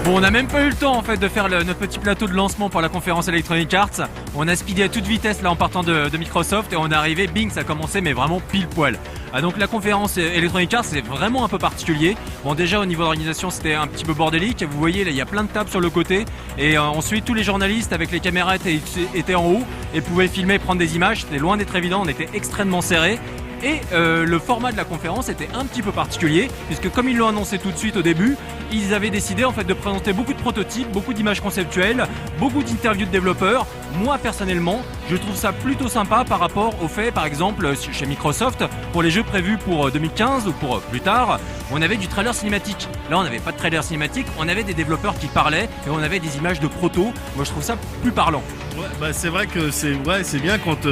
Bon, on n'a même pas eu le temps en fait de faire notre petit plateau de lancement pour la conférence Electronic Arts. On a speedé à toute vitesse là en partant de Microsoft et on est arrivé, bing, ça a commencé mais vraiment pile poil. Donc la conférence Electronic Arts c'est vraiment un peu particulier. Bon, déjà au niveau de l'organisation c'était un petit peu bordélique. Vous voyez là il y a plein de tables sur le côté et ensuite tous les journalistes avec les caméras étaient en haut et pouvaient filmer, prendre des images. C'était loin d'être évident, on était extrêmement serrés. Et le format de la conférence était un petit peu particulier puisque comme ils l'ont annoncé tout de suite au début, ils avaient décidé en fait de présenter beaucoup de prototypes, beaucoup d'images conceptuelles, beaucoup d'interviews de développeurs. Moi personnellement, je trouve ça plutôt sympa par rapport au fait par exemple chez Microsoft pour les jeux prévus pour 2015 ou pour plus tard, on avait du trailer cinématique. Là on n'avait pas de trailer cinématique, on avait des développeurs qui parlaient et on avait des images de proto. Moi je trouve ça plus parlant. Ouais, bah c'est vrai que c'est bien quand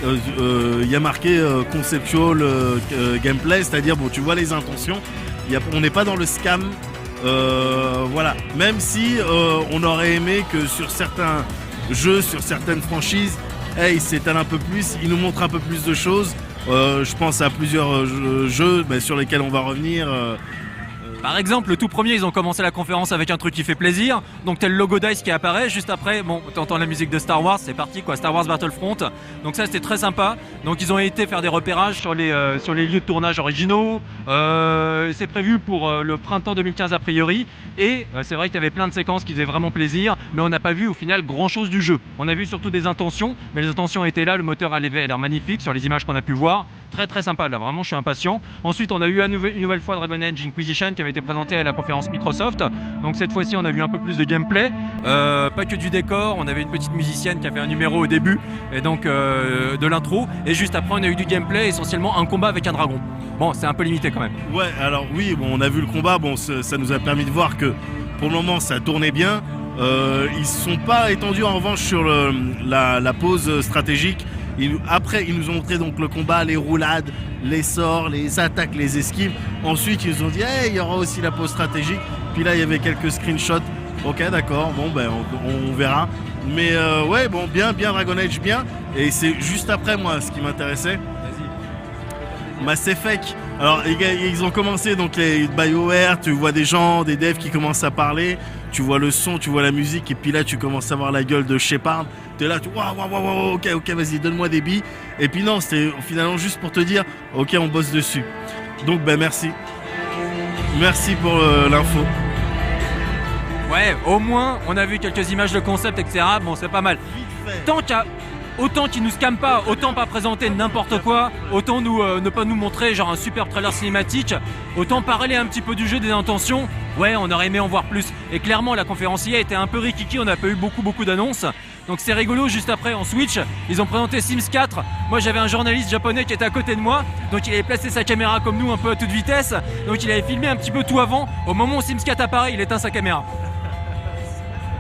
y a marqué conceptual gameplay, c'est-à-dire bon tu vois les intentions, on n'est pas dans le scam, voilà. Même si on aurait aimé que sur certains jeux, sur certaines franchises, ils s'étalent un peu plus, ils nous montrent un peu plus de choses. Je pense à plusieurs jeux sur lesquels on va revenir. Par exemple, le tout premier, ils ont commencé la conférence avec un truc qui fait plaisir. Donc t'as le logo DICE qui apparaît. Juste après, bon, t'entends la musique de Star Wars, c'est parti quoi, Star Wars Battlefront. Donc ça c'était très sympa. Donc ils ont été faire des repérages sur les lieux de tournage originaux. C'est prévu pour le printemps 2015 a priori. Et c'est vrai qu'il y avait plein de séquences qui faisaient vraiment plaisir. Mais on n'a pas vu au final grand chose du jeu. On a vu surtout des intentions. Mais les intentions étaient là, le moteur a l'air magnifique sur les images qu'on a pu voir. Très très sympa là, vraiment je suis impatient. Ensuite on a eu une nouvelle fois Dragon Age Inquisition qui avait été présenté à la conférence Microsoft. Donc cette fois-ci on a vu un peu plus de gameplay, pas que du décor, on avait une petite musicienne qui a fait un numéro au début et donc de l'intro, et juste après on a eu du gameplay, essentiellement un combat avec un dragon. Bon c'est un peu limité quand même. Ouais alors oui, bon, on a vu le combat, bon, ça nous a permis de voir que pour le moment ça tournait bien. Ils ne sont pas étendus en revanche sur la pause stratégique. Après, ils nous ont montré donc le combat, les roulades, les sorts, les attaques, les esquives. Ensuite, ils nous ont dit il y aura aussi la pause stratégique. Puis là, il y avait quelques screenshots. Ok, d'accord, bon, ben, on verra. Mais ouais, bon, bien, Dragon Age, bien. Et c'est juste après, moi, ce qui m'intéressait. Vas-y. Mass Effect. Alors, ils ont commencé, donc, les BioWare, tu vois des gens, des devs qui commencent à parler. Tu vois le son, tu vois la musique, et puis là, tu commences à voir la gueule de Shepard. T'es là, waouh, ok, vas-y, donne-moi des billes. Et puis non, c'était finalement juste pour te dire, ok, on bosse dessus. Donc, ben merci. Merci pour l'info. Ouais, au moins, on a vu quelques images de concept, etc. Bon, c'est pas mal. Autant qu'ils nous scamment pas, autant pas présenter n'importe quoi, autant ne pas nous montrer genre un super trailer cinématique, autant parler un petit peu du jeu, des intentions. Ouais, on aurait aimé en voir plus. Et clairement, la conférence hier était un peu rikiki, on n'a pas eu beaucoup d'annonces. Donc c'est rigolo, juste après en Switch, ils ont présenté Sims 4. Moi j'avais un journaliste japonais qui était à côté de moi, donc il avait placé sa caméra comme nous un peu à toute vitesse, donc il avait filmé un petit peu tout avant. Au moment où Sims 4 apparaît, il éteint sa caméra.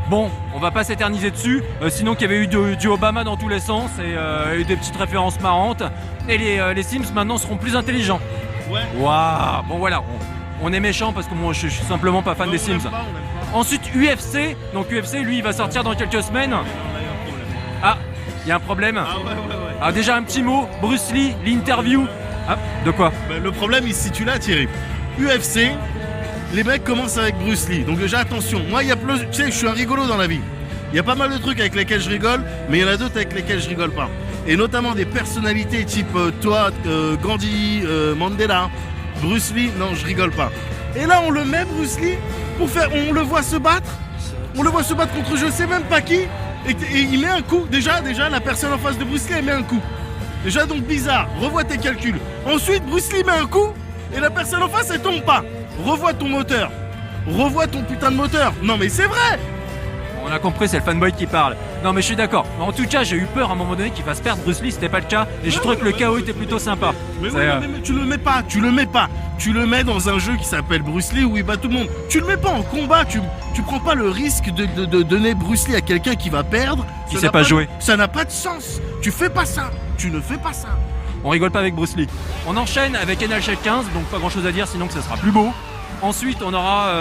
Bon, on va pas s'éterniser dessus, sinon qu'il y avait eu du Obama dans tous les sens et des petites références marrantes. Et les Sims maintenant seront plus intelligents. Ouais. Waouh. Bon voilà, on est méchant parce que moi je suis simplement pas fan des Sims. Ensuite UFC, donc UFC lui il va sortir dans quelques semaines. Ah, il y a un problème. Ah ouais. Ah déjà un petit mot, Bruce Lee, l'interview. Ah, de quoi? Le problème il se situe là, Thierry. UFC, les mecs commencent avec Bruce Lee. Donc déjà attention, moi il y a plus, tu sais, je suis un rigolo dans la vie. Il y a pas mal de trucs avec lesquels je rigole, mais il y en a d'autres avec lesquels je rigole pas. Et notamment des personnalités type toi, Gandhi, Mandela, Bruce Lee, non je rigole pas. Et là on le met Bruce Lee on le voit se battre. On le voit se battre contre je sais même pas qui. Et il met un coup. Déjà la personne en face de Bruce Lee elle met un coup. Déjà donc bizarre, revois tes calculs. Ensuite Bruce Lee met un coup et la personne en face elle tombe pas. Revois ton moteur. Revois ton putain de moteur. Non mais c'est vrai. On a compris, c'est le fanboy qui parle. Non mais je suis d'accord. En tout cas, j'ai eu peur à un moment donné qu'il fasse perdre Bruce Lee, c'était pas le cas. Et je trouvais que le KO était plutôt sympa. Mais oui, mais tu le mets pas. Tu le mets dans un jeu qui s'appelle Bruce Lee où il bat tout le monde. Tu le mets pas en combat. Tu prends pas le risque de donner Bruce Lee à quelqu'un qui va perdre. Qui sait pas jouer. Ça n'a pas de sens. Tu fais pas ça. Tu ne fais pas ça. On rigole pas avec Bruce Lee. On enchaîne avec NHL 15, donc pas grand chose à dire sinon que ça sera plus beau. Ensuite on aura...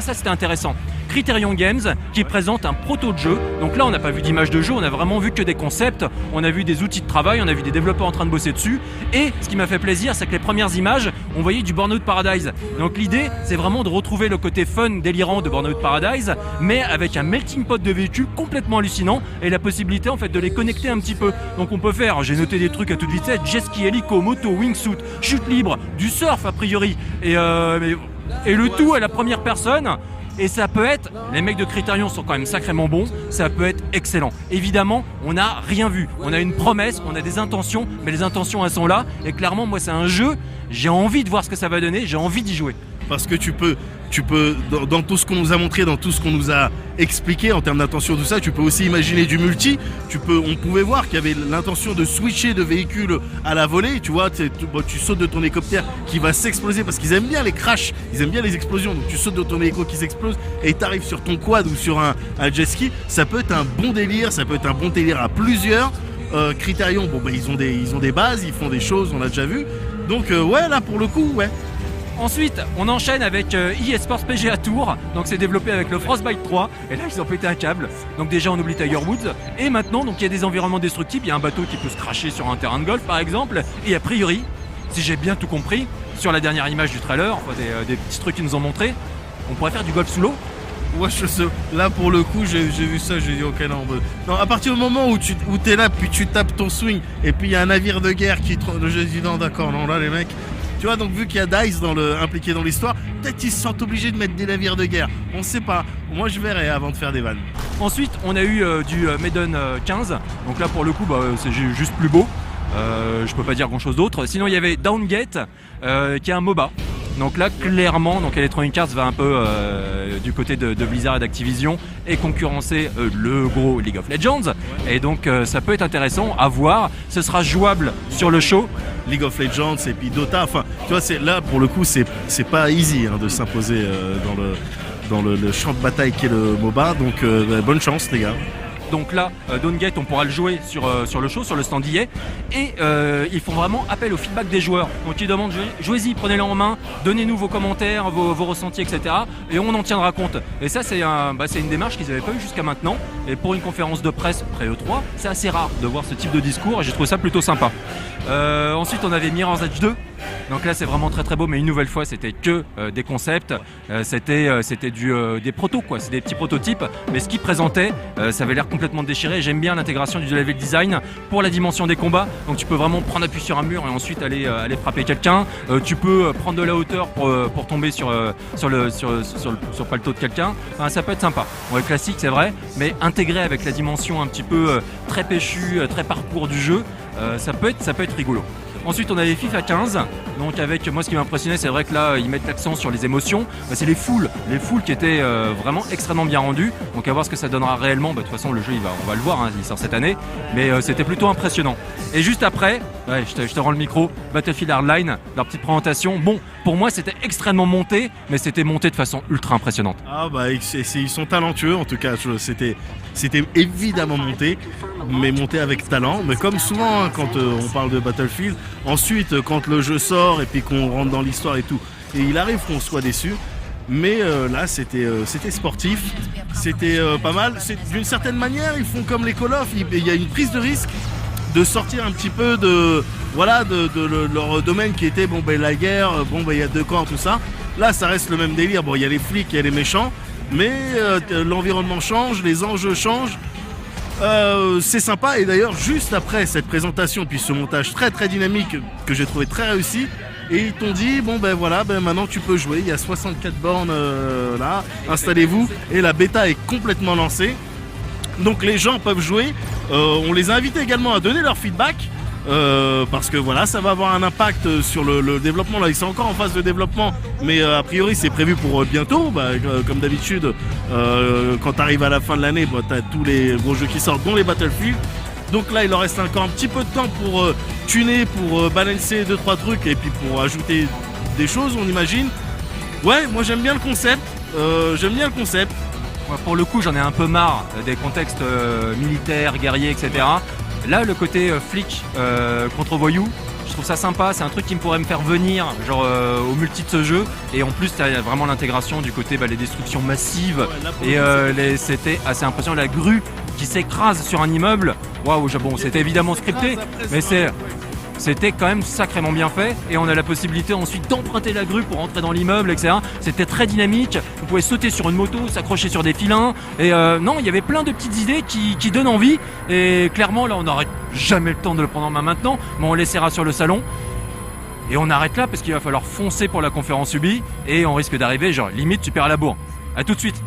ça c'était intéressant. Criterion Games qui présente un proto de jeu. Donc là on n'a pas vu d'image de jeu, on a vraiment vu que des concepts, on a vu des outils de travail, on a vu des développeurs en train de bosser dessus. Et ce qui m'a fait plaisir, c'est que les premières images, on voyait du Burnout Paradise. Donc l'idée, c'est vraiment de retrouver le côté fun, délirant de Burnout Paradise, mais avec un melting pot de véhicules complètement hallucinant et la possibilité en fait de les connecter un petit peu. Donc on peut faire, j'ai noté des trucs à toute vitesse, jet ski, hélico, moto, wingsuit, chute libre, du surf a priori, et le tout à la première personne. Et ça peut être, les mecs de Criterion sont quand même sacrément bons, ça peut être excellent. Évidemment, on n'a rien vu, on a une promesse, on a des intentions, mais les intentions elles sont là. Et clairement, moi c'est un jeu, j'ai envie de voir ce que ça va donner, j'ai envie d'y jouer. Parce que tu peux dans tout ce qu'on nous a montré, dans tout ce qu'on nous a expliqué en termes d'intention, tout ça, tu peux aussi imaginer du multi. On pouvait voir qu'il y avait l'intention de switcher de véhicule à la volée. Tu vois, tu sautes de ton hélicoptère qui va s'exploser parce qu'ils aiment bien les crashs, ils aiment bien les explosions. Donc tu sautes de ton hélico qui s'explose et tu arrives sur ton quad ou sur un jet ski. Ça peut être un bon délire, ça peut être un bon délire à plusieurs. Criterion, ils ont des bases, ils font des choses, on l'a déjà vu. Donc ouais, là pour le coup, ouais. Ensuite, on enchaîne avec eSports PGA Tour. Donc c'est développé avec le Frostbite 3. Et là, ils ont pété un câble. Donc déjà, on oublie Tiger Woods. Et maintenant, donc il y a des environnements destructibles. Il y a un bateau qui peut se cracher sur un terrain de golf, par exemple. Et a priori, si j'ai bien tout compris, sur la dernière image du trailer, enfin, des petits trucs qu'ils nous ont montré, on pourrait faire du golf sous l'eau. Ouais, là pour le coup j'ai vu ça, j'ai dit ok non, à partir du moment où t'es là puis tu tapes ton swing et puis il y a un navire de guerre j'ai dit non d'accord, non là les mecs, tu vois, donc vu qu'il y a DICE impliqué dans l'histoire, peut-être ils se sentent obligés de mettre des navires de guerre, on sait pas, moi je verrai avant de faire des vannes. Ensuite on a eu du Maiden 15, donc là pour le coup c'est juste plus beau. Je peux pas dire grand chose d'autre. Sinon il y avait Downgate qui est un MOBA. Donc là clairement Electronic Arts va un peu du côté de Blizzard et d'Activision et concurrencer le gros League of Legends. Et donc ça peut être intéressant à voir. Ce sera jouable sur le show. League of Legends et puis Dota. Enfin tu vois, là pour le coup c'est pas easy de s'imposer dans le champ de bataille qui est le MOBA. Donc bonne chance les gars. Donc là, Downgate, on pourra le jouer sur le show, sur le stand d'IA. Et ils font vraiment appel au feedback des joueurs. Donc ils demandent, jouez-y, prenez-le en main, donnez-nous vos commentaires, vos ressentis, etc. Et on en tiendra compte. Et ça, c'est une démarche qu'ils n'avaient pas eu jusqu'à maintenant. Et pour une conférence de presse pré-E3, c'est assez rare de voir ce type de discours. Et j'ai trouvé ça plutôt sympa. Ensuite, on avait Mirror's Edge 2. Donc là c'est vraiment très très beau, mais une nouvelle fois c'était que des concepts, c'était des protos quoi, c'est des petits prototypes, mais ce qu'ils présentaient ça avait l'air complètement déchiré. J'aime bien l'intégration du level design pour la dimension des combats, donc tu peux vraiment prendre appui sur un mur et ensuite aller frapper quelqu'un, tu peux prendre de la hauteur pour tomber sur le paletot de quelqu'un, enfin, ça peut être sympa. Ouais, classique c'est vrai, mais intégré avec la dimension un petit peu très péchue, très parcours du jeu, ça peut être rigolo. Ensuite on avait FIFA 15, donc avec moi ce qui m'a impressionné c'est vrai que là ils mettent l'accent sur les émotions, c'est les foules qui étaient vraiment extrêmement bien rendues, donc à voir ce que ça donnera réellement. De toute façon le jeu on va le voir, il sort cette année, mais c'était plutôt impressionnant. Et juste après, je te rends le micro, Battlefield Hardline, leur petite présentation, bon pour moi c'était extrêmement monté, mais c'était monté de façon ultra impressionnante. Ah ils sont talentueux en tout cas, c'était évidemment monté, mais monté avec talent, mais comme souvent quand on parle de Battlefield. Ensuite, quand le jeu sort et puis qu'on rentre dans l'histoire et tout, et il arrive qu'on soit déçu. Mais là, c'était sportif, c'était pas mal. D'une certaine manière, ils font comme les Call of. Il y a une prise de risque de sortir un petit peu de leur domaine qui était la guerre. Il y a deux camps, tout ça. Là, ça reste le même délire. Bon, il y a les flics, il y a les méchants, mais l'environnement change, les enjeux changent. C'est sympa, et d'ailleurs juste après cette présentation puis ce montage très très dynamique que j'ai trouvé très réussi, et ils t'ont dit maintenant tu peux jouer, il y a 64 bornes là, installez-vous, et la bêta est complètement lancée, donc les gens peuvent jouer. On les a invités également à donner leur feedback. Parce que ça va avoir un impact sur le développement. Là ils sont encore en phase de développement, mais a priori c'est prévu pour bientôt. Comme d'habitude quand tu arrives à la fin de l'année, tu as tous les gros jeux qui sortent, dont les Battlefield. Donc là il leur reste encore un petit peu de temps pour tuner, pour balancer 2-3 trucs et puis pour ajouter des choses, on imagine. Ouais, moi j'aime bien le concept. Moi, pour le coup j'en ai un peu marre des contextes militaires, guerriers, etc. Là, le côté flic contre voyou, trouve ça sympa, c'est un truc qui me pourrait me faire venir genre au multi de ce jeu. Et en plus t'as vraiment l'intégration du côté les destructions massives et c'était assez impressionnant, la grue qui s'écrase sur un immeuble. Waouh, bon, c'était évidemment scripté, mais c'était quand même sacrément bien fait. Et on a la possibilité ensuite d'emprunter la grue pour entrer dans l'immeuble, etc. C'était très dynamique. Vous pouvez sauter sur une moto, s'accrocher sur des filins. Et non, il y avait plein de petites idées qui donnent envie. Et clairement, là, on n'aurait jamais le temps de le prendre en main maintenant, mais on laissera sur le salon. Et on arrête là parce qu'il va falloir foncer pour la conférence Ubi. Et on risque d'arriver, genre, limite, tu perds à la bourre. À tout de suite.